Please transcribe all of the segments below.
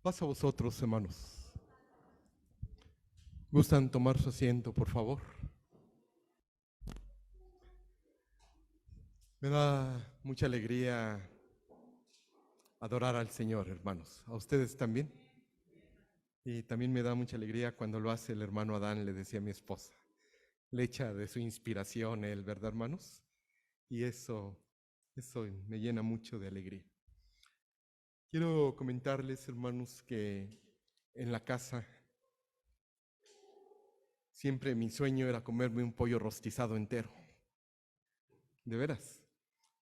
Paz a vosotros, hermanos. ¿Gustan tomar su asiento, por favor? Me da mucha alegría adorar al Señor, hermanos. ¿A ustedes también? Y también me da mucha alegría cuando lo hace el hermano Adán, le decía a mi esposa. Le echa de su inspiración él, ¿verdad, hermanos? Y eso me llena mucho de alegría. Quiero comentarles, hermanos, que en la casa siempre mi sueño era comerme un pollo rostizado entero. De veras.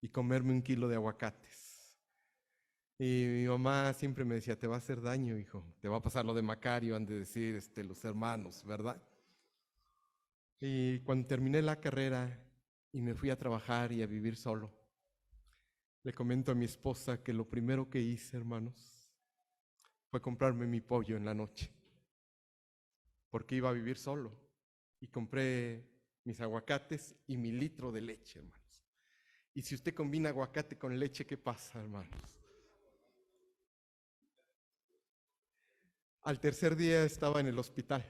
Y comerme 1 kilo de aguacates. Y mi mamá siempre me decía, te va a hacer daño, hijo. Te va a pasar lo de Macario, han de decir los hermanos, ¿verdad? Y cuando terminé la carrera y me fui a trabajar y a vivir solo, le comento a mi esposa que lo primero que hice, hermanos, fue comprarme mi pollo en la noche. Porque iba a vivir solo. Y compré mis aguacates y mi litro de leche, hermanos. Y si usted combina aguacate con leche, ¿qué pasa, hermanos? Al tercer día estaba en el hospital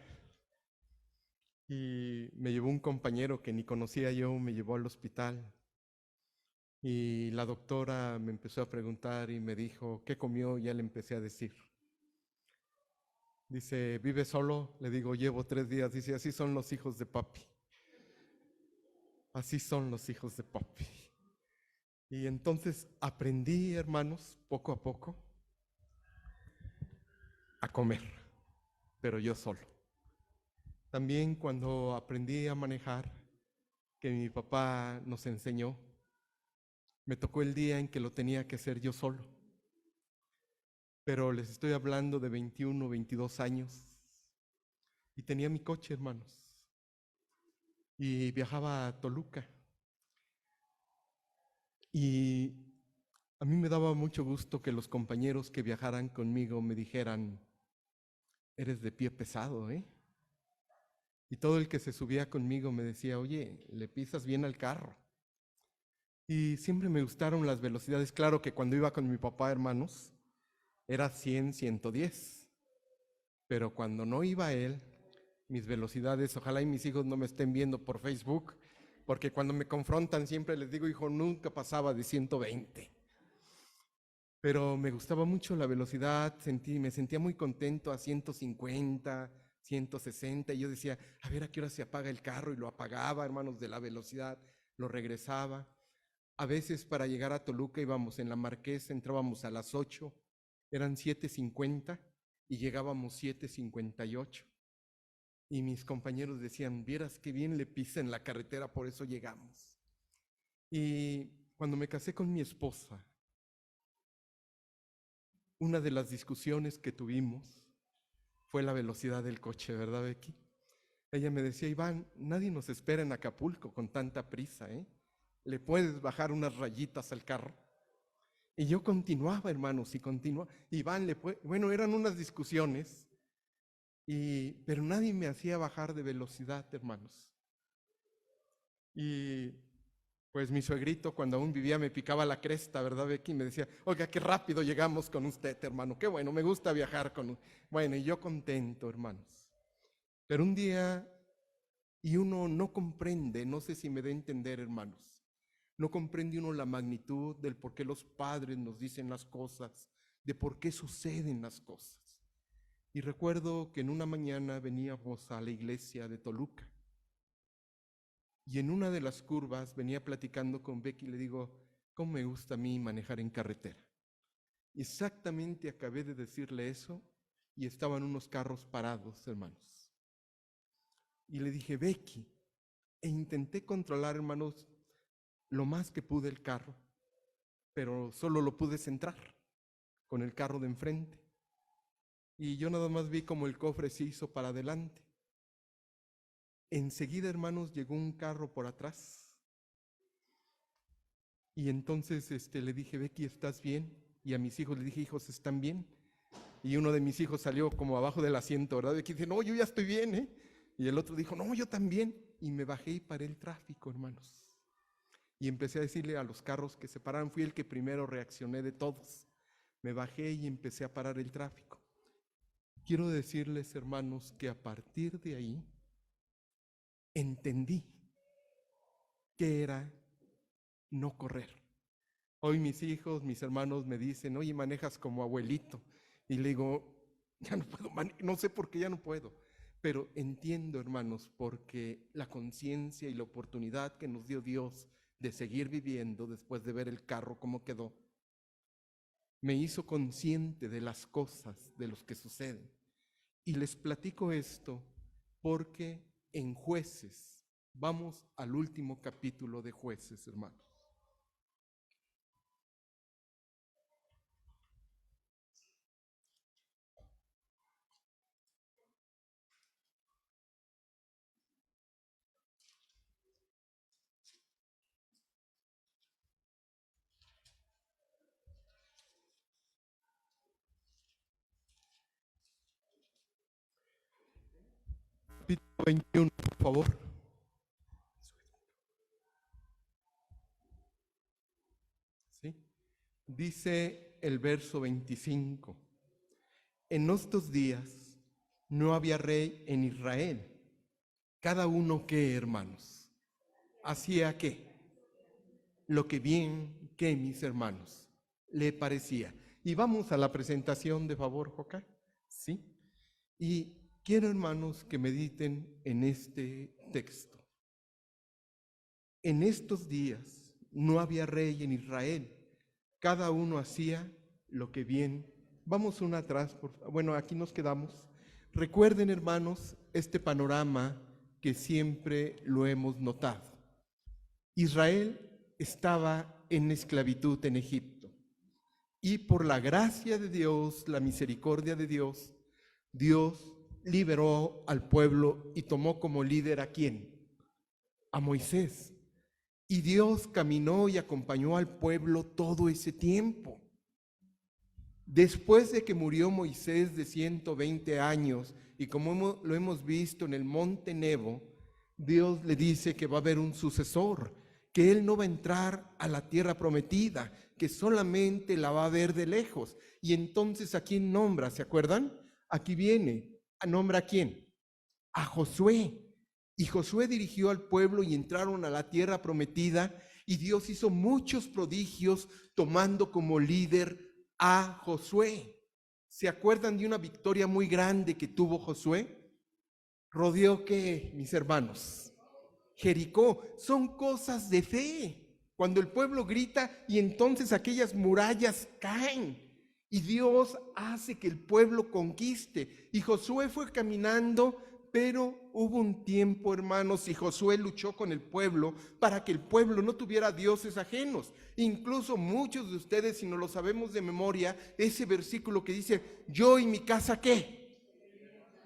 y me llevó un compañero que ni conocía yo, me llevó al hospital y la doctora me empezó a preguntar y me dijo, ¿qué comió? Y ya le empecé a decir. Dice, ¿vive solo? Le digo, llevo 3 días. Dice, así son los hijos de papi. Así son los hijos de papi. Y entonces aprendí, hermanos, poco a poco, a comer, pero yo solo. También cuando aprendí a manejar, que mi papá nos enseñó, me tocó el día en que lo tenía que hacer yo solo. Pero les estoy hablando de 21, 22 años. Y tenía mi coche, hermanos. Y viajaba a Toluca. Y a mí me daba mucho gusto que los compañeros que viajaran conmigo me dijeran, eres de pie pesado, ¿eh? Y todo el que se subía conmigo me decía, oye, le pisas bien al carro. Y siempre me gustaron las velocidades. Claro que cuando iba con mi papá, hermanos, era 100, 110. Pero cuando no iba él, mis velocidades, ojalá y mis hijos no me estén viendo por Facebook, porque cuando me confrontan siempre les digo, hijo, nunca pasaba de 120. Pero me gustaba mucho la velocidad, me sentía muy contento a 150, 160, y yo decía, a ver a qué hora se apaga el carro, y lo apagaba, hermanos, de la velocidad, lo regresaba. A veces para llegar a Toluca íbamos en la Marquesa, entrábamos a las 8, eran 7:50 y llegábamos 7:58. Y mis compañeros decían, vieras qué bien le pisa en la carretera, por eso llegamos. Y cuando me casé con mi esposa, una de las discusiones que tuvimos fue la velocidad del coche, ¿verdad, Becky? Ella me decía, Iván, nadie nos espera en Acapulco con tanta prisa, ¿eh? ¿Le puedes bajar unas rayitas al carro? Y yo continuaba, hermanos, y continuaba. Iván, bueno, eran unas discusiones, pero nadie me hacía bajar de velocidad, hermanos. Y pues mi suegrito, cuando aún vivía, me picaba la cresta, ¿verdad, Becky? Me decía, oiga, qué rápido llegamos con usted, hermano. Qué bueno, me gusta viajar con... Bueno, y yo contento, hermanos. Pero un día, y uno no comprende, no sé si me da a entender, hermanos, no comprende uno la magnitud del por qué los padres nos dicen las cosas, de por qué suceden las cosas. Y recuerdo que en una mañana veníamos a la iglesia de Toluca. Y en una de las curvas venía platicando con Becky y le digo, ¿cómo me gusta a mí manejar en carretera? Y exactamente acabé de decirle eso y estaban unos carros parados, hermanos. Y le dije, Becky, e intenté controlar, hermanos, lo más que pude el carro, pero solo lo pude centrar con el carro de enfrente. Y yo nada más vi como el cofre se hizo para adelante. Enseguida, hermanos, llegó un carro por atrás. Y entonces le dije, Becky, ¿estás bien? Y a mis hijos les dije, hijos, ¿están bien? Y uno de mis hijos salió como abajo del asiento, ¿verdad? Becky dice, no, yo ya estoy bien, ¿eh? Y el otro dijo, no, yo también. Y me bajé y paré el tráfico, hermanos. Y empecé a decirle a los carros que se pararan. Fui el que primero reaccioné de todos. Me bajé y empecé a parar el tráfico. quiero decirles, hermanos, que a partir de ahí entendí que era no correr. Hoy mis hijos, mis hermanos me dicen, oye, manejas como abuelito. Y le digo, ya no puedo, no sé por qué ya no puedo. Pero entiendo, hermanos, porque la conciencia y la oportunidad que nos dio Dios de seguir viviendo después de ver el carro cómo quedó, me hizo consciente de las cosas, de los que suceden. Y les platico esto porque en Jueces, vamos al último capítulo de Jueces, hermanos. Capítulo 21, por favor. ¿Sí? Dice el verso 25. En estos días no había rey en Israel. Cada uno, ¿qué, hermanos? ¿Hacía qué? Lo que bien que, mis hermanos, le parecía. Y vamos a la presentación, de favor, Joca. ¿Sí? Y quiero, hermanos, que mediten en este texto. En estos días no había rey en Israel. Cada uno hacía lo que bien. Vamos una atrás, bueno, aquí nos quedamos. Recuerden, hermanos, este panorama que siempre lo hemos notado. Israel estaba en esclavitud en Egipto. Y por la gracia de Dios, la misericordia de Dios, Dios liberó al pueblo y tomó como líder ¿a quién? A Moisés. Y Dios caminó y acompañó al pueblo todo ese tiempo. Después de que murió Moisés de 120 años, y como lo hemos visto en el monte Nebo, Dios le dice que va a haber un sucesor, que él no va a entrar a la tierra prometida, que solamente la va a ver de lejos. Y entonces, ¿a quién nombra? ¿Se acuerdan? Aquí viene, ¿nombra a quién? A Josué. Y Josué dirigió al pueblo y entraron a la tierra prometida, y Dios hizo muchos prodigios tomando como líder a Josué. ¿Se acuerdan de una victoria muy grande que tuvo Josué? Rodeó, ¿qué, mis hermanos? Jericó. Son cosas de fe. Cuando el pueblo grita y entonces aquellas murallas caen y Dios hace que el pueblo conquiste. Y Josué fue caminando, pero hubo un tiempo, hermanos, y Josué luchó con el pueblo para que el pueblo no tuviera dioses ajenos. Incluso muchos de ustedes, si no lo sabemos de memoria, ese versículo que dice, yo y mi casa, ¿qué?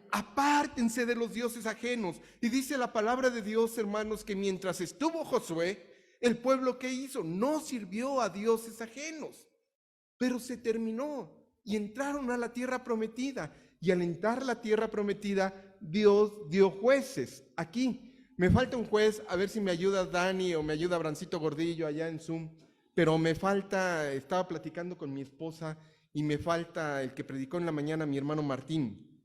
Apártense de los dioses ajenos. Y dice la palabra de Dios, hermanos, que mientras estuvo Josué, el pueblo, ¿qué hizo? No sirvió a dioses ajenos. Pero se terminó y entraron a la tierra prometida. Y al entrar a la tierra prometida, Dios dio jueces. Aquí me falta un juez, a ver si me ayuda Dani o me ayuda Brancito Gordillo allá en Zoom. Pero me falta, estaba platicando con mi esposa y me falta el que predicó en la mañana, mi hermano Martín,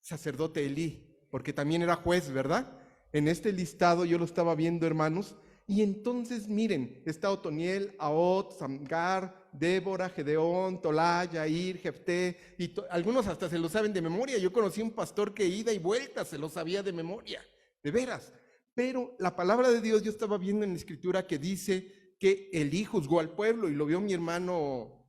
sacerdote Elí, porque también era juez, ¿verdad? En este listado yo lo estaba viendo, hermanos, y entonces miren, está Otoniel, Ahot, Samgar, Débora, Gedeón, Tolá, Yair, Jefté, y algunos hasta se lo saben de memoria. Yo conocí un pastor que ida y vuelta se lo sabía de memoria, de veras. Pero la palabra de Dios yo estaba viendo en la escritura que dice que Elí juzgó al pueblo, y lo vio mi hermano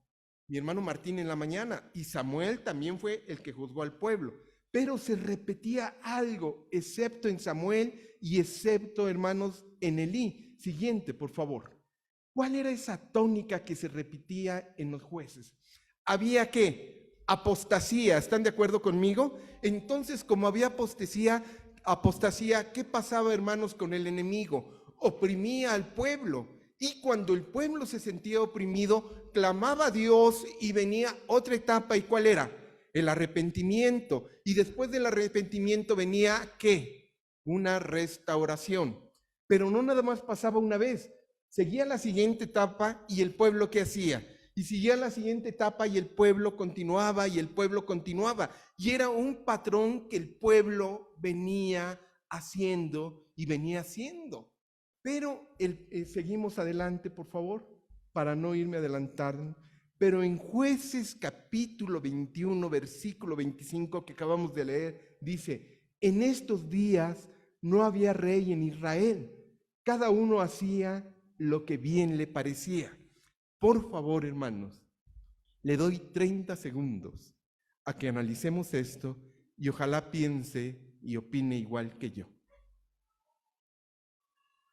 Martín en la mañana, y Samuel también fue el que juzgó al pueblo. Pero se repetía algo, excepto en Samuel y excepto, hermanos, en Elí. Siguiente, por favor. ¿Cuál era esa tónica que se repetía en los jueces? Había ¿qué? Apostasía. ¿Están de acuerdo conmigo? Entonces, como había apostasía, ¿qué pasaba, hermanos, con el enemigo? Oprimía al pueblo. Y cuando el pueblo se sentía oprimido, clamaba a Dios y venía otra etapa. ¿Y cuál era? El arrepentimiento. Y después del arrepentimiento venía, ¿qué? Una restauración. Pero no nada más pasaba una vez. Seguía la siguiente etapa y el pueblo, ¿qué hacía? Y seguía la siguiente etapa y el pueblo continuaba y el pueblo continuaba. Y era un patrón que el pueblo venía haciendo y venía haciendo. Pero seguimos adelante, por favor, para no irme adelantando. Pero en Jueces capítulo 21, versículo 25 que acabamos de leer, dice, en estos días no había rey en Israel. Cada uno hacía lo que bien le parecía. Por favor, hermanos, le doy 30 segundos a que analicemos esto y ojalá piense y opine igual que yo.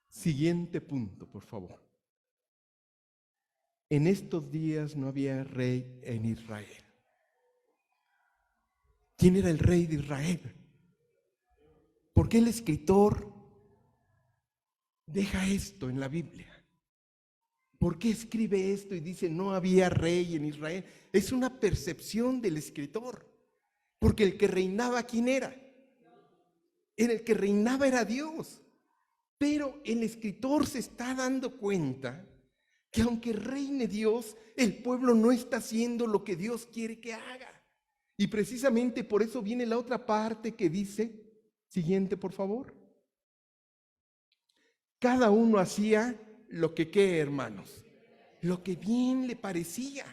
Siguiente punto, por favor. En estos días no había rey en Israel. ¿Quién era el rey de Israel? ¿Por qué el escritor deja esto en la Biblia? ¿Por qué escribe esto y dice no había rey en Israel? Es una percepción del escritor, porque el que reinaba, ¿quién era? El que reinaba era Dios. Pero el escritor se está dando cuenta que aunque reine Dios, el pueblo no está haciendo lo que Dios quiere que haga. Y precisamente por eso viene la otra parte que dice, siguiente por favor. Cada uno hacía lo que ¿qué, hermanos? Lo que bien le parecía.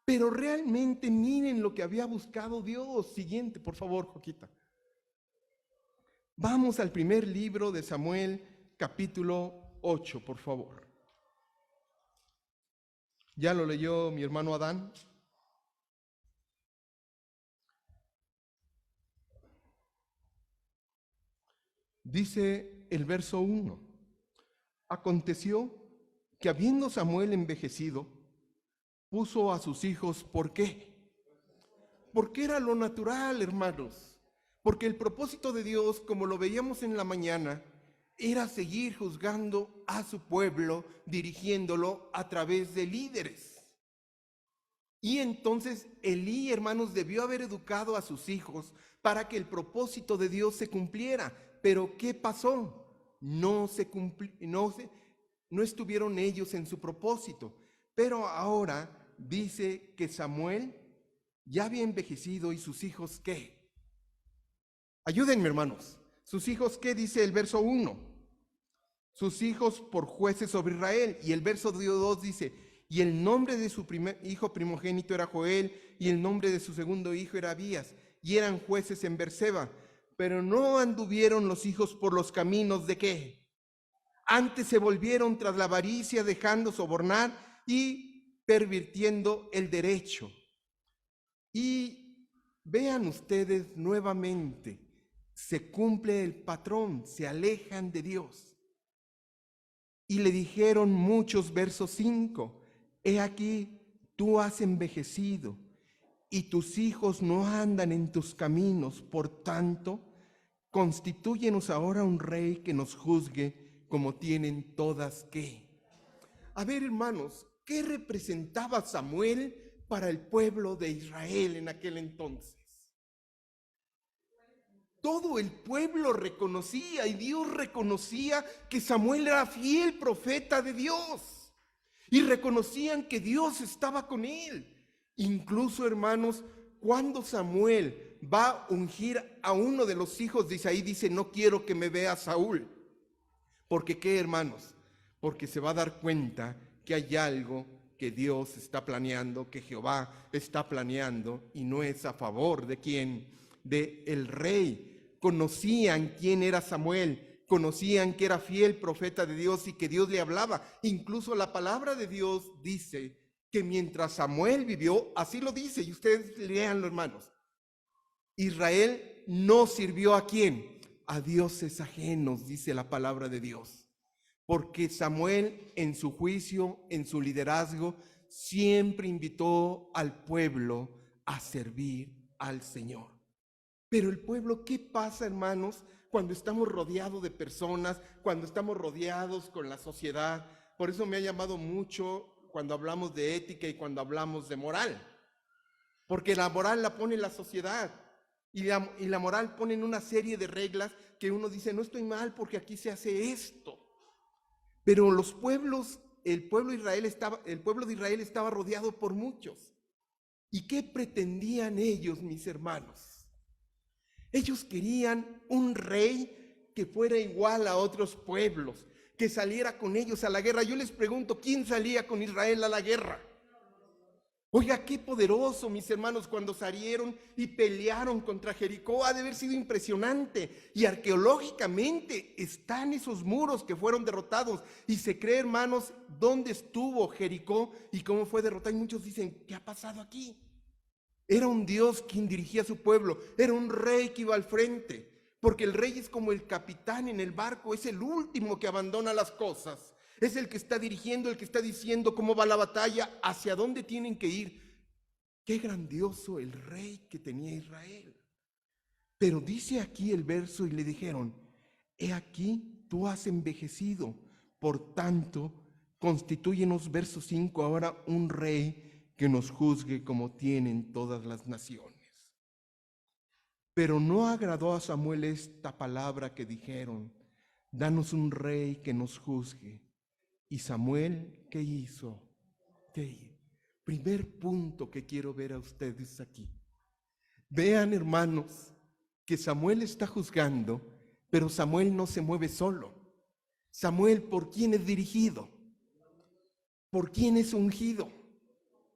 Pero realmente miren lo que había buscado Dios. Siguiente, por favor, Joquita. Vamos al primer libro de Samuel, capítulo 8, por favor. ¿Ya lo leyó mi hermano Adán? Dice el verso 1. Aconteció que habiendo Samuel envejecido, puso a sus hijos, ¿por qué? Porque era lo natural, hermanos. Porque el propósito de Dios, como lo veíamos en la mañana, era seguir juzgando a su pueblo, dirigiéndolo a través de líderes. Y entonces Elí, hermanos, debió haber educado a sus hijos para que el propósito de Dios se cumpliera. Pero ¿qué pasó? No estuvieron ellos en su propósito. Pero ahora dice que Samuel ya había envejecido y sus hijos, ¿qué? Ayúdenme, hermanos. ¿Sus hijos qué? Dice el verso 1. Sus hijos por jueces sobre Israel. Y el verso 2 dice, y el nombre de su hijo primogénito era Joel, y el nombre de su segundo hijo era Abías, y eran jueces en Berseba. Pero no anduvieron los hijos por los caminos de ¿qué? Antes se volvieron tras la avaricia, dejando sobornar y pervirtiendo el derecho. Y vean ustedes nuevamente, se cumple el patrón, se alejan de Dios. Y le dijeron muchos, verso 5, he aquí, tú has envejecido y tus hijos no andan en tus caminos, por tanto, constitúyenos ahora un rey que nos juzgue como tienen todas que. A ver, hermanos, ¿qué representaba Samuel para el pueblo de Israel en aquel entonces? Todo el pueblo reconocía y Dios reconocía que Samuel era fiel profeta de Dios. Y reconocían que Dios estaba con él. Incluso, hermanos, cuando Samuel va a ungir a uno de los hijos de Isaí, dice, no quiero que me vea Saúl. ¿Porque qué, hermanos? Porque se va a dar cuenta que hay algo que Dios está planeando, que Jehová está planeando, y no es a favor de quién, de el rey. Conocían quién era Samuel, conocían que era fiel profeta de Dios y que Dios le hablaba. Incluso la palabra de Dios dice que mientras Samuel vivió, así lo dice, y ustedes léanlo, hermanos, Israel no sirvió ¿a quién? A dioses ajenos, dice la palabra de Dios. Porque Samuel en su juicio, en su liderazgo, siempre invitó al pueblo a servir al Señor. Pero el pueblo, ¿qué pasa, hermanos, cuando estamos rodeados de personas, cuando estamos rodeados con la sociedad? Por eso me ha llamado mucho cuando hablamos de ética y cuando hablamos de moral. Porque la moral la pone la sociedad y la moral pone en una serie de reglas que uno dice, no estoy mal porque aquí se hace esto. Pero los pueblos el pueblo de Israel estaba rodeado por muchos. ¿Y qué pretendían ellos, mis hermanos? Ellos querían un rey que fuera igual a otros pueblos, que saliera con ellos a la guerra. Yo les pregunto, ¿quién salía con Israel a la guerra? Oiga, qué poderoso, mis hermanos, cuando salieron y pelearon contra Jericó. Ha de haber sido impresionante. Y arqueológicamente están esos muros que fueron derrotados. Y se cree, hermanos, dónde estuvo Jericó y cómo fue derrotado. Y muchos dicen, ¿qué ha pasado aquí? Era un Dios quien dirigía a su pueblo. Era un rey que iba al frente. Porque el rey es como el capitán en el barco. Es el último que abandona las cosas. Es el que está dirigiendo, el que está diciendo cómo va la batalla, hacia dónde tienen que ir. Qué grandioso el rey que tenía Israel. Pero dice aquí el verso, y le dijeron, he aquí, tú has envejecido, por tanto, constitúyenos, verso 5, ahora un rey que nos juzgue como tienen todas las naciones. Pero no agradó a Samuel esta palabra que dijeron, danos un rey que nos juzgue. Y Samuel, ¿qué hizo? Primer punto que quiero ver a ustedes aquí. Vean, hermanos, que Samuel está juzgando, pero Samuel no se mueve solo. Samuel, ¿por quién es dirigido? ¿Por quién es ungido?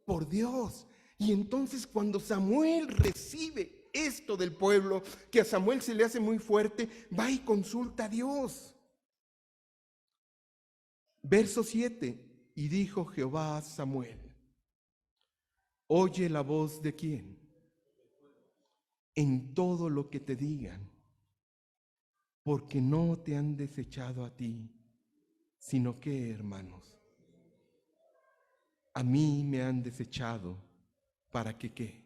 Por Dios. Y entonces cuando Samuel recibe esto del pueblo, que a Samuel se le hace muy fuerte, va y consulta a Dios. Verso 7, y dijo Jehová a Samuel, oye la voz de quién, en todo lo que te digan, porque no te han desechado a ti, sino que, hermanos, a mí me han desechado, ¿para que qué?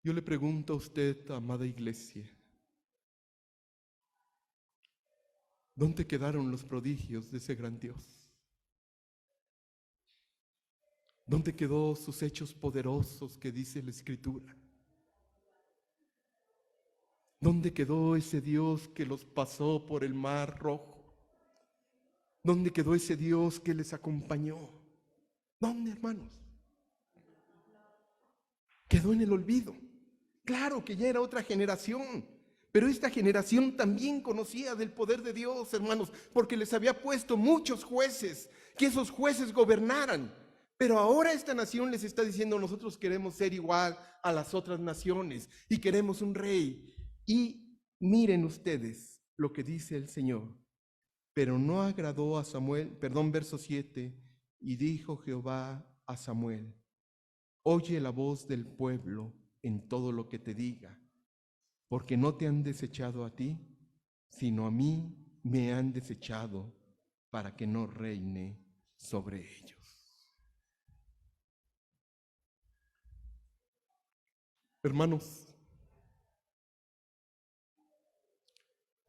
Yo le pregunto a usted, amada iglesia, ¿dónde quedaron los prodigios de ese gran Dios? ¿Dónde quedó sus hechos poderosos que dice la Escritura? ¿Dónde quedó ese Dios que los pasó por el mar rojo? ¿Dónde quedó ese Dios que les acompañó? ¿Dónde, hermanos? Quedó en el olvido. Claro que ya era otra generación, pero esta generación también conocía del poder de Dios, hermanos, porque les había puesto muchos jueces, que esos jueces gobernaran. Pero ahora esta nación les está diciendo, nosotros queremos ser igual a las otras naciones y queremos un rey. Y miren ustedes lo que dice el Señor. Pero no agradó a Samuel, verso 7, y dijo Jehová a Samuel, oye la voz del pueblo en todo lo que te diga, porque no te han desechado a ti, sino a mí me han desechado para que no reine sobre ellos. Hermanos,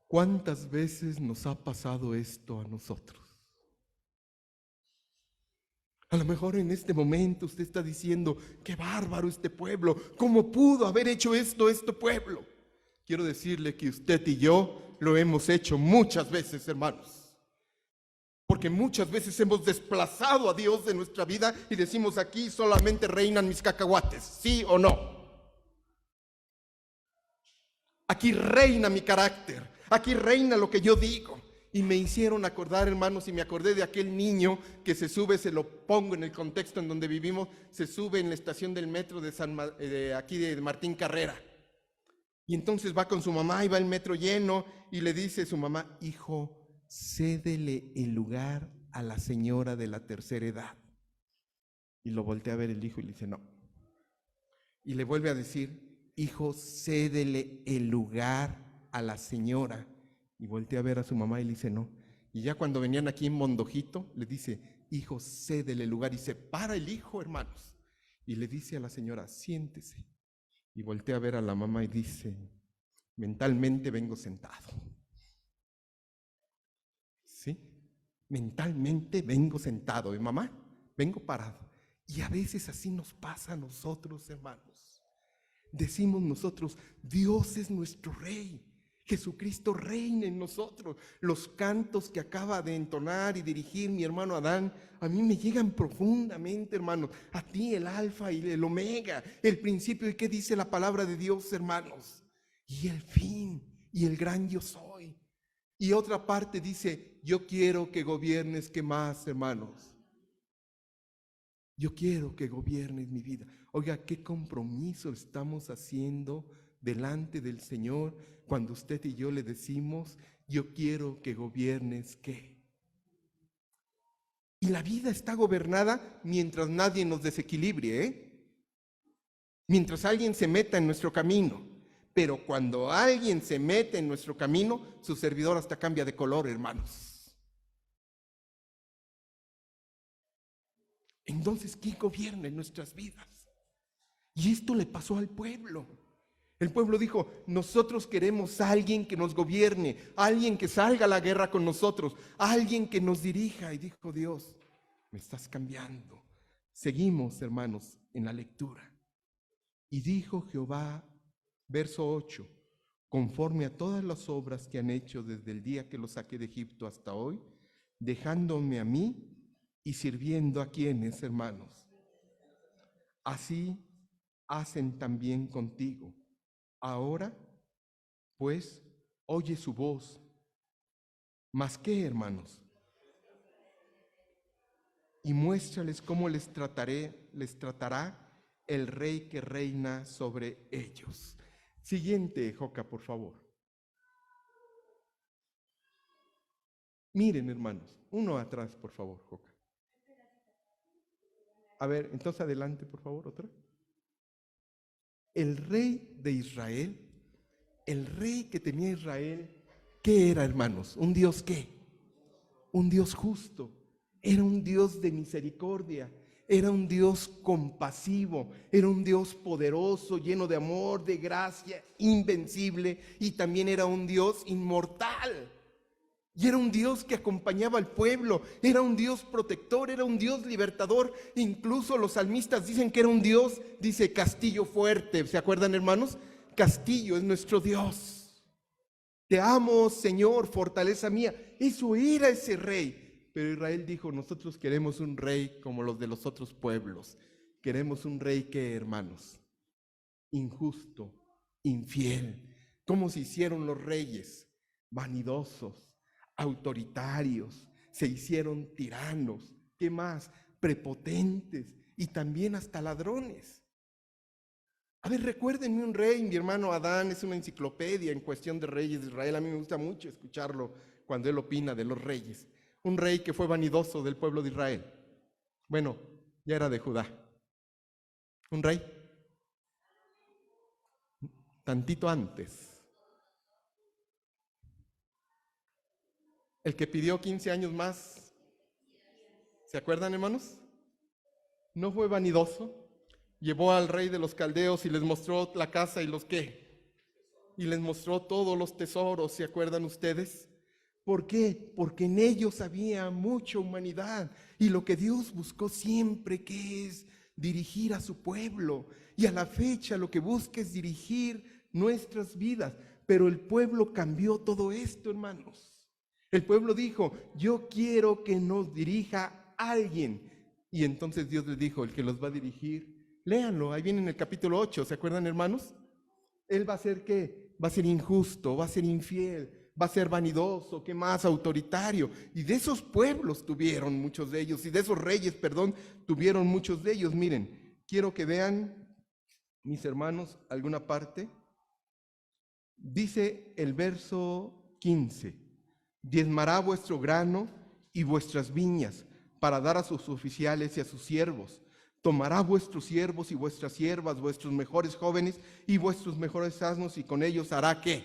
¿cuántas veces nos ha pasado esto a nosotros? A lo mejor en este momento usted está diciendo, qué bárbaro este pueblo, ¿cómo pudo haber hecho esto este pueblo? Quiero decirle que usted y yo lo hemos hecho muchas veces, hermanos. Porque muchas veces hemos desplazado a Dios de nuestra vida y decimos, aquí solamente reinan mis cacahuates, ¿sí o no? Aquí reina mi carácter, aquí reina lo que yo digo. Y me hicieron acordar, hermanos, y me acordé de aquel niño que se sube, se lo pongo en el contexto en donde vivimos, se sube en la estación del metro de aquí de Martín Carrera. Y entonces va con su mamá y va el metro lleno y le dice a su mamá, hijo, cédele el lugar a la señora de la tercera edad. Y lo voltea a ver el hijo y le dice, no. Y le vuelve a decir, hijo, cédele el lugar a la señora. Y voltea a ver a su mamá y le dice, no. Y ya cuando venían aquí en Mondojito, le dice, hijo, cédele el lugar. Y se para el hijo, hermanos. Y le dice a la señora, siéntese. Y voltea a ver a la mamá y dice, mentalmente vengo sentado. ¿Sí? Mentalmente vengo sentado. Y mamá, vengo parado. Y a veces así nos pasa a nosotros, hermanos. Decimos nosotros, Dios es nuestro rey. Jesucristo reina en nosotros. Los cantos que acaba de entonar y dirigir mi hermano Adán, a mí me llegan profundamente, hermanos. A ti el alfa y el omega, el principio. ¿Y qué dice la palabra de Dios, hermanos? Y el fin, y el gran yo soy. Y otra parte dice, yo quiero que gobiernes. ¿Qué más, hermanos? Yo quiero que gobiernes mi vida. Oiga, ¿qué compromiso estamos haciendo delante del Señor cuando usted y yo le decimos, yo quiero que gobiernes qué? Y la vida está gobernada mientras nadie nos desequilibre, mientras alguien se meta en nuestro camino. Pero cuando alguien se mete en nuestro camino, su servidor hasta cambia de color, hermanos. Entonces, ¿quién gobierna en nuestras vidas? Y esto le pasó al pueblo. El pueblo dijo, nosotros queremos a alguien que nos gobierne, alguien que salga a la guerra con nosotros, alguien que nos dirija. Y dijo Dios, me estás cambiando. Seguimos, hermanos, en la lectura. Y dijo Jehová, verso 8, conforme a todas las obras que han hecho desde el día que los saqué de Egipto hasta hoy, dejándome a mí y sirviendo a quienes, hermanos, así hacen también contigo. Ahora, pues, oye su voz. ¿Mas qué, hermanos? Y muéstrales cómo les tratará el rey que reina sobre ellos. Siguiente, Joca, por favor. Miren, hermanos, uno atrás, por favor, Joca. A ver, entonces adelante, por favor, otra. El rey de Israel, el rey que tenía Israel, ¿qué era, hermanos? ¿Un Dios qué? Un Dios justo, era un Dios de misericordia, era un Dios compasivo, era un Dios poderoso, lleno de amor, de gracia, invencible, y también era un Dios inmortal. Y era un Dios que acompañaba al pueblo, era un Dios protector, era un Dios libertador. Incluso los salmistas dicen que era un Dios, dice, castillo fuerte. ¿Se acuerdan, hermanos? Castillo es nuestro Dios. Te amo, Señor, fortaleza mía. Eso era ese rey. Pero Israel dijo, nosotros queremos un rey como los de los otros pueblos. Queremos un rey que, hermanos, injusto, infiel. ¿Cómo se hicieron los reyes? Vanidosos, autoritarios, se hicieron tiranos, ¿qué más? Prepotentes y también hasta ladrones. A ver, recuérdenme un rey, mi hermano Adán es una enciclopedia en cuestión de reyes de Israel, a mí me gusta mucho escucharlo cuando él opina de los reyes. Un rey que fue vanidoso del pueblo de Israel. Bueno, ya era de Judá. Un rey tantito antes. El que pidió 15 años más, ¿se acuerdan, hermanos? No fue vanidoso, llevó al rey de los caldeos y les mostró la casa y los qué, y les mostró todos los tesoros, ¿se acuerdan ustedes? ¿Por qué? Porque en ellos había mucha humanidad y lo que Dios buscó siempre, que es dirigir a su pueblo, y a la fecha lo que busca es dirigir nuestras vidas, pero el pueblo cambió todo esto, hermanos. El pueblo dijo, yo quiero que nos dirija alguien. Y entonces Dios les dijo, el que los va a dirigir, léanlo, ahí viene en el capítulo 8, ¿se acuerdan, hermanos? Él va a ser ¿qué? Va a ser injusto, va a ser infiel, va a ser vanidoso, ¿qué más? Autoritario. Y de esos pueblos tuvieron muchos de ellos, y de esos reyes, tuvieron muchos de ellos. Miren, quiero que vean, mis hermanos, alguna parte. Dice el verso 15. Diezmará vuestro grano y vuestras viñas para dar a sus oficiales y a sus siervos. Tomará vuestros siervos y vuestras siervas, vuestros mejores jóvenes y vuestros mejores asnos, y con ellos hará ¿qué?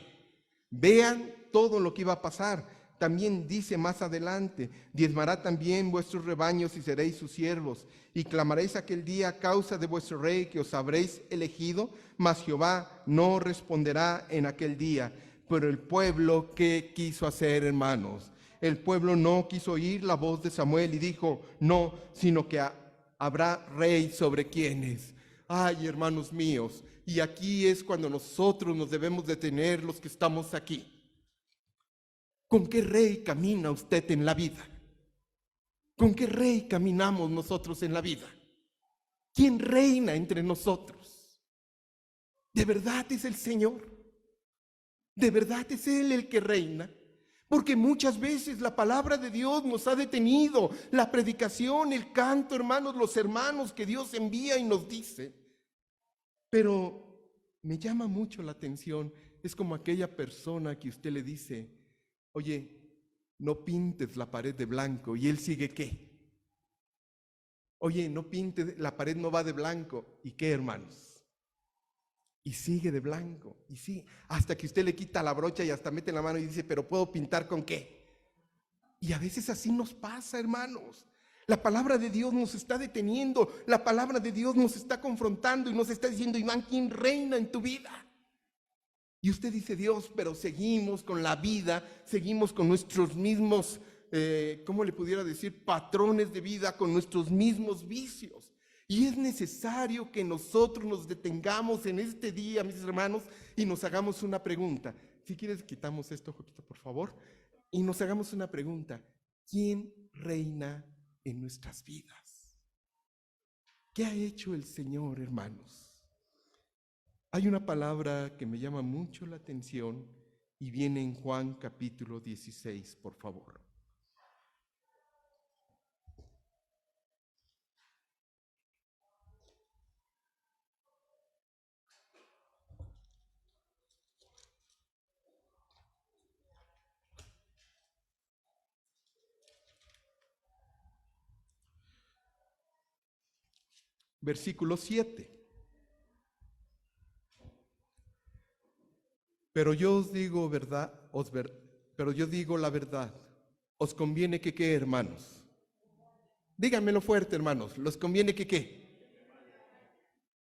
Vean todo lo que iba a pasar. También dice más adelante, diezmará también vuestros rebaños y seréis sus siervos, y clamaréis aquel día a causa de vuestro rey que os habréis elegido, mas Jehová no responderá en aquel día. Pero el pueblo, ¿qué quiso hacer, hermanos? El pueblo no quiso oír la voz de Samuel y dijo, no, sino que habrá rey sobre quienes, Ay, hermanos míos, y aquí es cuando nosotros nos debemos detener, los que estamos aquí. ¿Con qué rey camina usted en la vida? ¿Con qué rey caminamos nosotros en la vida? ¿Quién reina entre nosotros? ¿De verdad es el Señor? ¿De verdad es Él el que reina? Porque muchas veces la palabra de Dios nos ha detenido, la predicación, el canto, hermanos, los hermanos que Dios envía y nos dice. Pero me llama mucho la atención, es como aquella persona que usted le dice, oye, no pintes la pared de blanco, y él sigue, ¿qué? Oye, no pintes, la pared no va de blanco, ¿y qué, hermanos? Y sigue de blanco, y sí, hasta que usted le quita la brocha y hasta mete la mano y dice, pero ¿puedo pintar con qué? Y a veces así nos pasa, hermanos. La palabra de Dios nos está deteniendo, la palabra de Dios nos está confrontando y nos está diciendo, Iván, ¿quién reina en tu vida? Y usted dice, Dios, pero seguimos con la vida, seguimos con nuestros mismos, ¿cómo le pudiera decir? Patrones de vida, con nuestros mismos vicios. Y es necesario que nosotros nos detengamos en este día, mis hermanos, y nos hagamos una pregunta. Si quieres, quitamos esto, Joquito, por favor. Y nos hagamos una pregunta. ¿Quién reina en nuestras vidas? ¿Qué ha hecho el Señor, hermanos? Hay una palabra que me llama mucho la atención y viene en Juan capítulo 16, por favor. Versículo 7. Pero yo os digo verdad, pero yo digo la verdad. ¿Os conviene que qué, hermanos? Díganmelo fuerte, hermanos. ¿Les conviene que qué?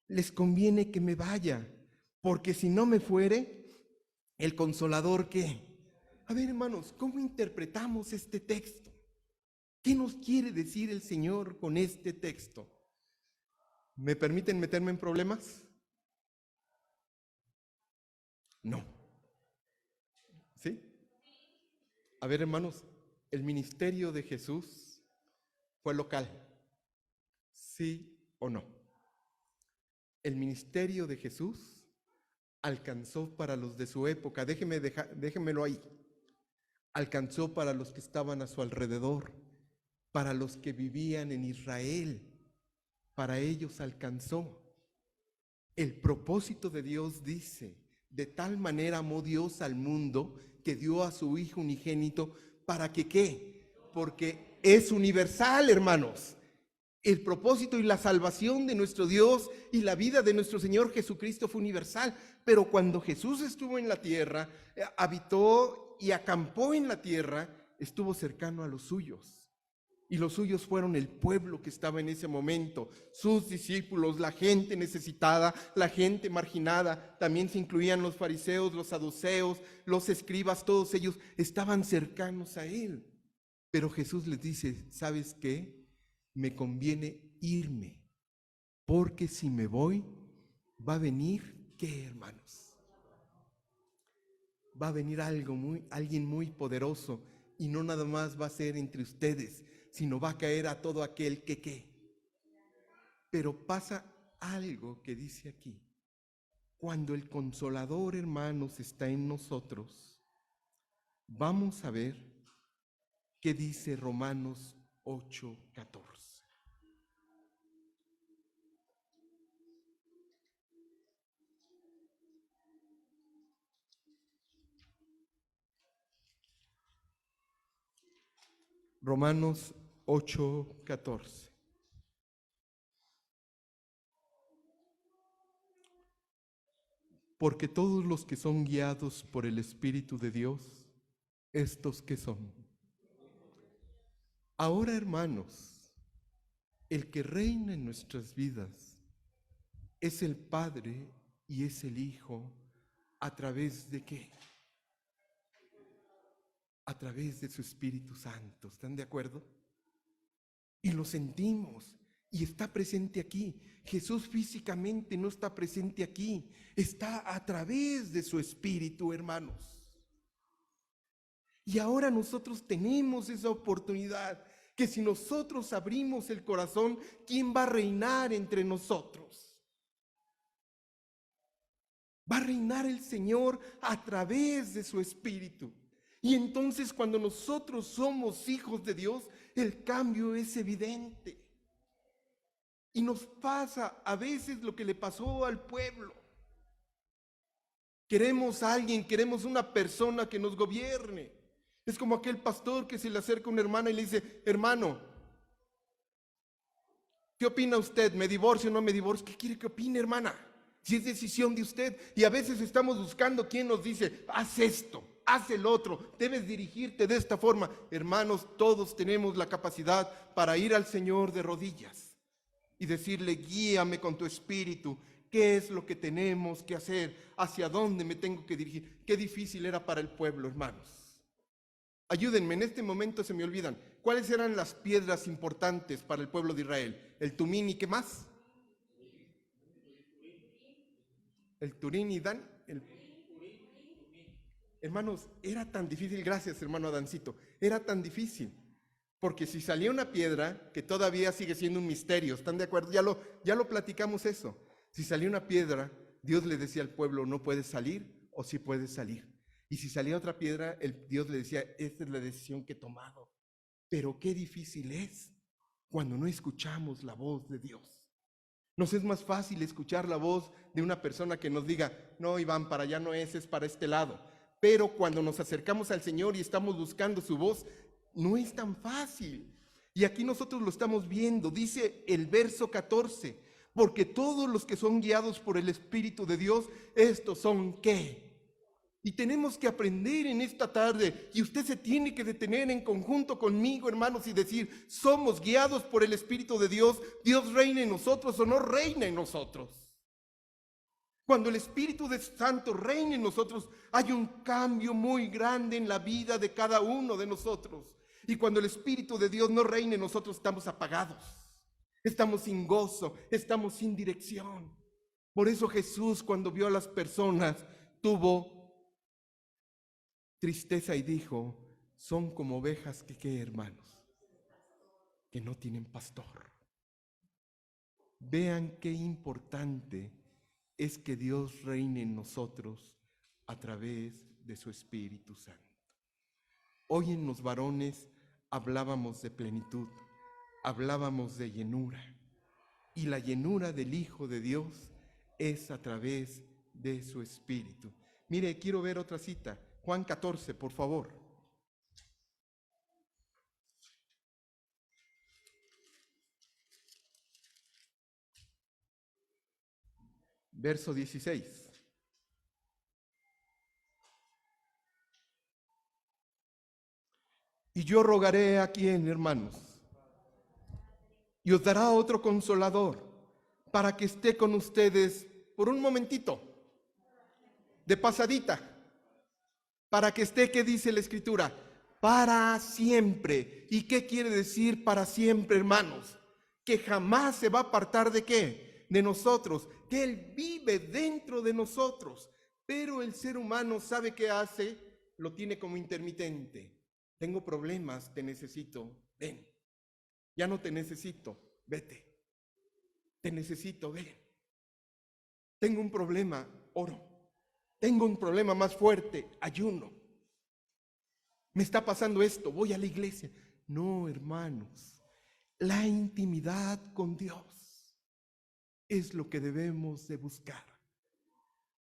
Les conviene que me vaya, porque si no me fuere, el Consolador, ¿qué? A ver, hermanos, ¿cómo interpretamos este texto? ¿Qué nos quiere decir el Señor con este texto? ¿Me permiten meterme en problemas? No. ¿Sí? A ver, hermanos, ¿el ministerio de Jesús fue local? ¿Sí o no? El ministerio de Jesús alcanzó para los de su época, déjenmelo ahí, alcanzó para los que estaban a su alrededor, para los que vivían en Israel, para ellos alcanzó. El propósito de Dios dice, de tal manera amó Dios al mundo que dio a su Hijo unigénito, ¿para que qué? Porque es universal, hermanos. El propósito y la salvación de nuestro Dios y la vida de nuestro Señor Jesucristo fue universal. Pero cuando Jesús estuvo en la tierra, habitó y acampó en la tierra, estuvo cercano a los suyos. Y los suyos fueron el pueblo que estaba en ese momento, sus discípulos, la gente necesitada, la gente marginada. También se incluían los fariseos, los saduceos, los escribas, todos ellos estaban cercanos a él. Pero Jesús les dice, ¿sabes qué? Me conviene irme, porque si me voy, va a venir, ¿qué, hermanos? Va a venir alguien muy poderoso, y no nada más va a ser entre ustedes, sino va a caer a todo aquel que ¿qué? Pero pasa algo que dice aquí. Cuando el Consolador, hermanos, está en nosotros, vamos a ver qué dice Romanos 8:14. Romanos 8:14. Porque todos los que son guiados por el Espíritu de Dios, ¿estos qué son? Ahora, hermanos, el que reina en nuestras vidas es el Padre y es el Hijo, ¿a través de qué? A través de su Espíritu Santo. ¿Están de acuerdo? Y lo sentimos. y está presente aquí. Jesús físicamente no está presente aquí, está a través de su Espíritu, hermanos. Y ahora nosotros tenemos esa oportunidad, que si nosotros abrimos el corazón, ¿quién va a reinar entre nosotros? Va a reinar el Señor a través de su Espíritu. Y entonces cuando nosotros somos hijos de Dios, el cambio es evidente. Y nos pasa a veces lo que le pasó al pueblo. Queremos a alguien, queremos una persona que nos gobierne. Es como aquel pastor que se le acerca a una hermana y le dice: hermano, ¿qué opina usted? ¿Me divorcio o no me divorcio? ¿Qué quiere que opine, hermana? Si es decisión de usted. Y a veces estamos buscando quien nos dice: haz esto, haz el otro, debes dirigirte de esta forma. Hermanos, todos tenemos la capacidad para ir al Señor de rodillas y decirle: guíame con tu Espíritu. ¿Qué es lo que tenemos que hacer? ¿Hacia dónde me tengo que dirigir? Qué difícil era para el pueblo, hermanos. Ayúdenme, en este momento se me olvidan. ¿Cuáles eran las piedras importantes para el pueblo de Israel? El Tumín, ¿y qué más? El Turín y Dan. Hermanos, era tan difícil, gracias hermano Adancito, era tan difícil. Porque si salía una piedra, que todavía sigue siendo un misterio, ¿están de acuerdo? Ya lo platicamos eso. Si salía una piedra, Dios le decía al pueblo: no puedes salir, o sí puedes salir. Y si salía otra piedra, Dios le decía: esta es la decisión que he tomado. Pero qué difícil es cuando no escuchamos la voz de Dios. Nos es más fácil escuchar la voz de una persona que nos diga: no, Iván, para allá no es para este lado. Pero cuando nos acercamos al Señor y estamos buscando su voz, no es tan fácil. Y aquí nosotros lo estamos viendo. Dice el verso 14: porque todos los que son guiados por el Espíritu de Dios, estos son ¿qué? Y tenemos que aprender en esta tarde, y usted se tiene que detener en conjunto conmigo, hermanos, y decir: somos guiados por el Espíritu de Dios. Dios reina en nosotros o no reina en nosotros. Cuando el Espíritu de Santo reina en nosotros, hay un cambio muy grande en la vida de cada uno de nosotros. Y cuando el Espíritu de Dios no reina en nosotros, estamos apagados, estamos sin gozo, estamos sin dirección. Por eso Jesús, cuando vio a las personas, tuvo tristeza y dijo: son como ovejas que, ¿qué, hermanos? Que no tienen pastor. Vean qué importante es que Dios reine en nosotros a través de su Espíritu Santo. Hoy en los varones hablábamos de plenitud, hablábamos de llenura, y la llenura del Hijo de Dios es a través de su Espíritu. Mire, quiero ver otra cita. Juan 14, por favor. Verso 16. Y yo rogaré a quien, hermanos, y os dará otro consolador para que esté con ustedes por un momentito, de pasadita, para que esté, ¿qué dice la Escritura? Para siempre. ¿Y qué quiere decir para siempre, hermanos? Que jamás se va a apartar ¿de qué? De nosotros, que Él vive dentro de nosotros. Pero el ser humano sabe qué hace, lo tiene como intermitente. Tengo problemas, te necesito, ven. Ya no te necesito, vete. Te necesito, ven. Tengo un problema, oro. Tengo un problema más fuerte, ayuno. Me está pasando esto, voy a la iglesia. No, hermanos, la intimidad con Dios es lo que debemos de buscar.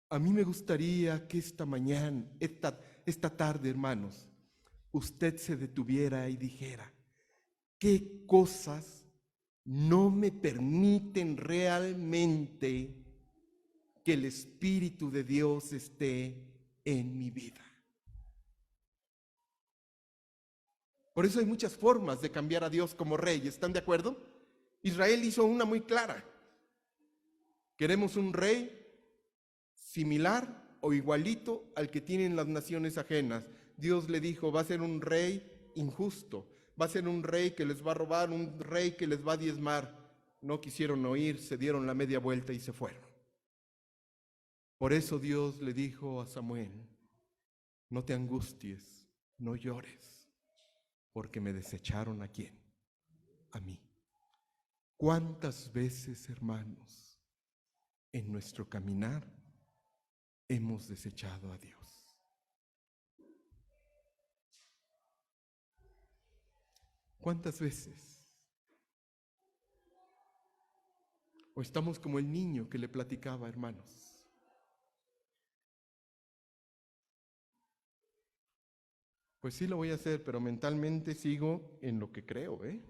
A mí me gustaría que esta mañana, esta tarde, hermanos, usted se detuviera y dijera: ¿qué cosas no me permiten realmente que el Espíritu de Dios esté en mi vida? Por eso hay muchas formas de cambiar a Dios como rey, ¿están de acuerdo? Israel hizo una muy clara. Queremos un rey similar o igualito al que tienen las naciones ajenas. Dios le dijo: va a ser un rey injusto, va a ser un rey que les va a robar, un rey que les va a diezmar. no quisieron oír, se dieron la media vuelta y se fueron. Por eso Dios le dijo a Samuel, no te angusties, no llores, porque me desecharon ¿a quién? A mí. ¿Cuántas veces, hermanos, en nuestro caminar hemos desechado a Dios? ¿Cuántas veces? ¿O estamos como el niño que le platicaba, hermanos? Pues sí lo voy a hacer, pero mentalmente sigo en lo que creo, ¿eh?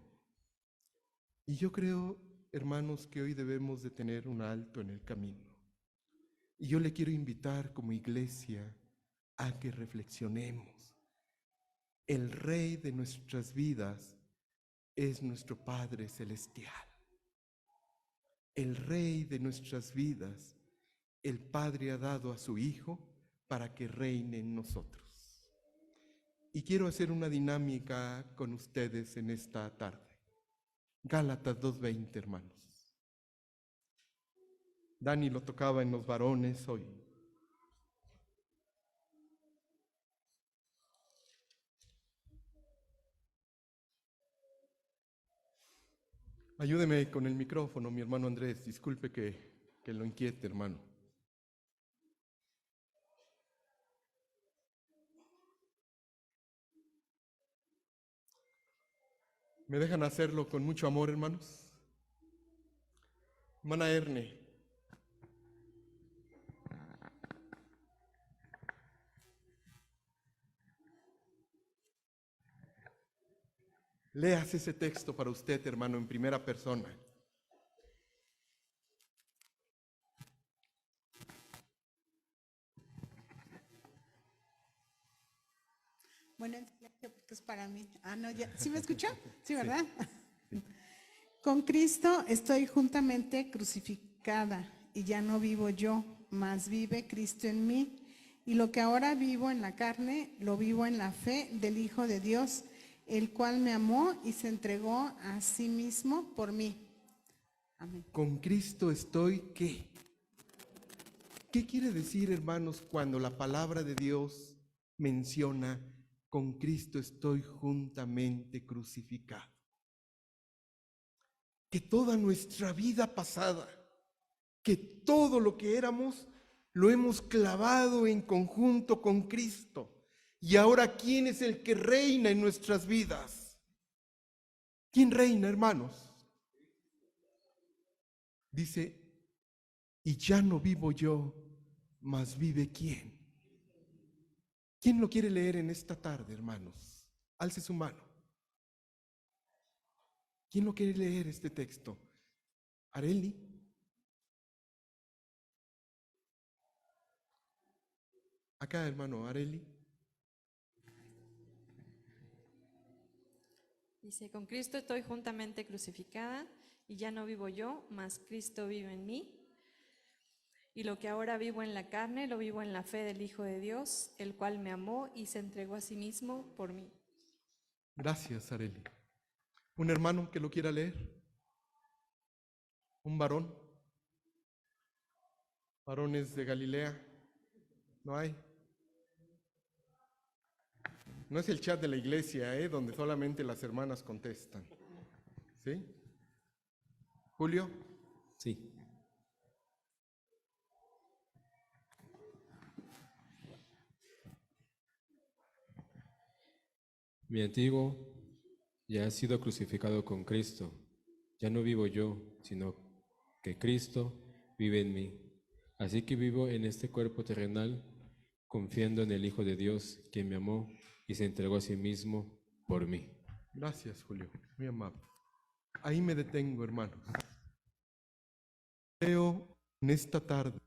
Y yo creo, hermanos, que hoy debemos de tener un alto en el camino. Y yo le quiero invitar como iglesia a que reflexionemos. El Rey de nuestras vidas es nuestro Padre Celestial. El Rey de nuestras vidas, el Padre ha dado a su Hijo para que reine en nosotros. Y quiero hacer una dinámica con ustedes en esta tarde. Gálatas 2:20, hermanos. Dani lo tocaba en los varones hoy. Ayúdeme con el micrófono, mi hermano Andrés. Disculpe que lo inquiete, hermano. ¿Me dejan hacerlo con mucho amor, hermanos? Hermana Erne. Léase ese texto para usted, hermano, en primera persona. Bueno, en silencio porque es para mí. No, ya. ¿Sí me escuchó? Sí, ¿verdad? Sí. Con Cristo estoy juntamente crucificada y ya no vivo yo, mas vive Cristo en mí. Y lo que ahora vivo en la carne, lo vivo en la fe del Hijo de Dios, el cual me amó y se entregó a sí mismo por mí. Amén. Con Cristo estoy, ¿qué? ¿Qué quiere decir, hermanos, cuando la palabra de Dios menciona con Cristo estoy juntamente crucificado? Que toda nuestra vida pasada, que todo lo que éramos, lo hemos clavado en conjunto con Cristo. Y ahora, ¿quién es el que reina en nuestras vidas? ¿Quién reina, hermanos? Dice, y ya no vivo yo, mas vive ¿quién? ¿Quién lo quiere leer en esta tarde, hermanos? Alce su mano. ¿Quién lo quiere leer este texto? ¿Areli? Acá, hermano, Areli. Dice, con Cristo estoy juntamente crucificada y ya no vivo yo, mas Cristo vive en mí. Y lo que ahora vivo en la carne, lo vivo en la fe del Hijo de Dios, el cual me amó y se entregó a sí mismo por mí. Gracias, Areli. ¿Un hermano que lo quiera leer? ¿Un varón? ¿Varones de Galilea? ¿No hay? No es el chat de la iglesia, donde solamente las hermanas contestan. ¿Sí? ¿Julio? Sí. Mi antiguo ya ha sido crucificado con Cristo. Ya no vivo yo, sino que Cristo vive en mí. Así que vivo en este cuerpo terrenal, confiando en el Hijo de Dios, quien me amó y se entregó a sí mismo por mí. Gracias, Julio. Muy amable. Ahí me detengo, hermanos. Creo en esta tarde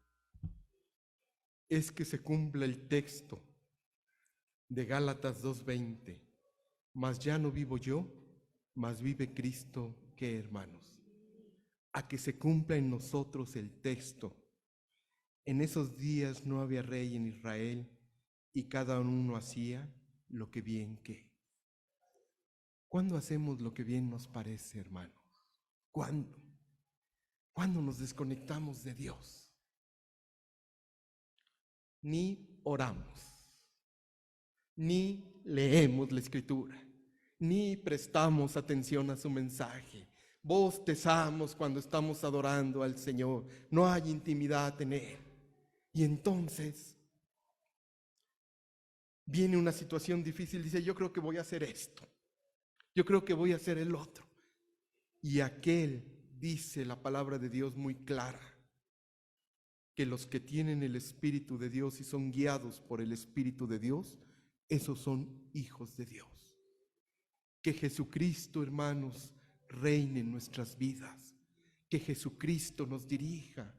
es que se cumpla el texto de Gálatas 2:20. Mas ya no vivo yo, mas vive Cristo, ¿qué, hermanos? A que se cumpla en nosotros el texto. En esos días no había rey en Israel y cada uno hacía lo que bien que. ¿Cuándo hacemos lo que bien nos parece, hermanos? ¿Cuándo? ¿Cuándo nos desconectamos de Dios? Ni oramos, ni leemos la Escritura, ni prestamos atención a su mensaje. Bostezamos cuando estamos adorando al Señor. No hay intimidad en Él. Y entonces viene una situación difícil. Dice, yo creo que voy a hacer esto. Yo creo que voy a hacer el otro. Y aquel, dice la palabra de Dios muy clara, que los que tienen el Espíritu de Dios y son guiados por el Espíritu de Dios, esos son hijos de Dios. Que Jesucristo, hermanos, reine en nuestras vidas. Que Jesucristo nos dirija.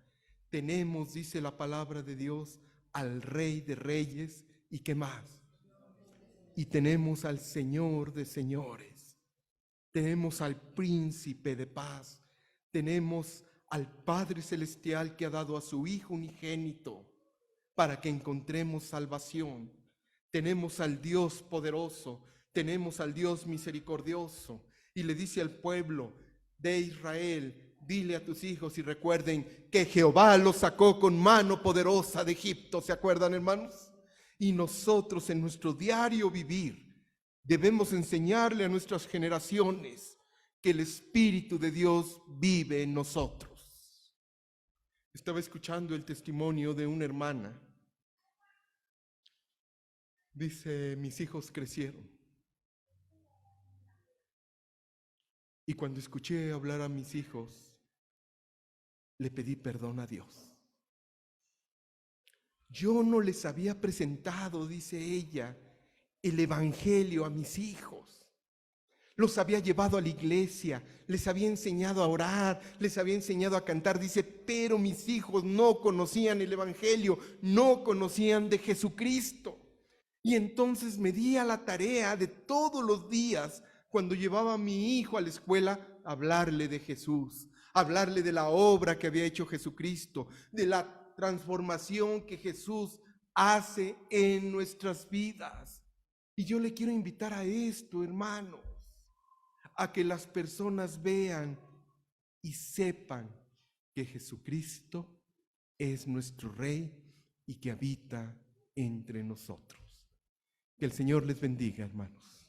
Tenemos, dice la palabra de Dios, al Rey de Reyes y ¿qué más? Y tenemos al Señor de Señores. Tenemos al Príncipe de Paz. Tenemos al Padre Celestial que ha dado a su Hijo unigénito para que encontremos salvación. Tenemos al Dios poderoso, tenemos al Dios misericordioso. Y le dice al pueblo de Israel, dile a tus hijos y recuerden que Jehová los sacó con mano poderosa de Egipto. ¿Se acuerdan, hermanos? Y nosotros en nuestro diario vivir debemos enseñarle a nuestras generaciones que el Espíritu de Dios vive en nosotros. Estaba escuchando el testimonio de una hermana. Dice, mis hijos crecieron. Y cuando escuché hablar a mis hijos, le pedí perdón a Dios. Yo no les había presentado, dice ella, el Evangelio a mis hijos. Los había llevado a la iglesia, les había enseñado a orar, les había enseñado a cantar. Dice, pero mis hijos no conocían el Evangelio, no conocían de Jesucristo. Y entonces me di a la tarea de todos los días, cuando llevaba a mi hijo a la escuela, hablarle de Jesús, hablarle de la obra que había hecho Jesucristo, de la transformación que Jesús hace en nuestras vidas. Y yo le quiero invitar a esto, hermanos, a que las personas vean y sepan que Jesucristo es nuestro Rey y que habita entre nosotros. Que el Señor les bendiga, hermanos.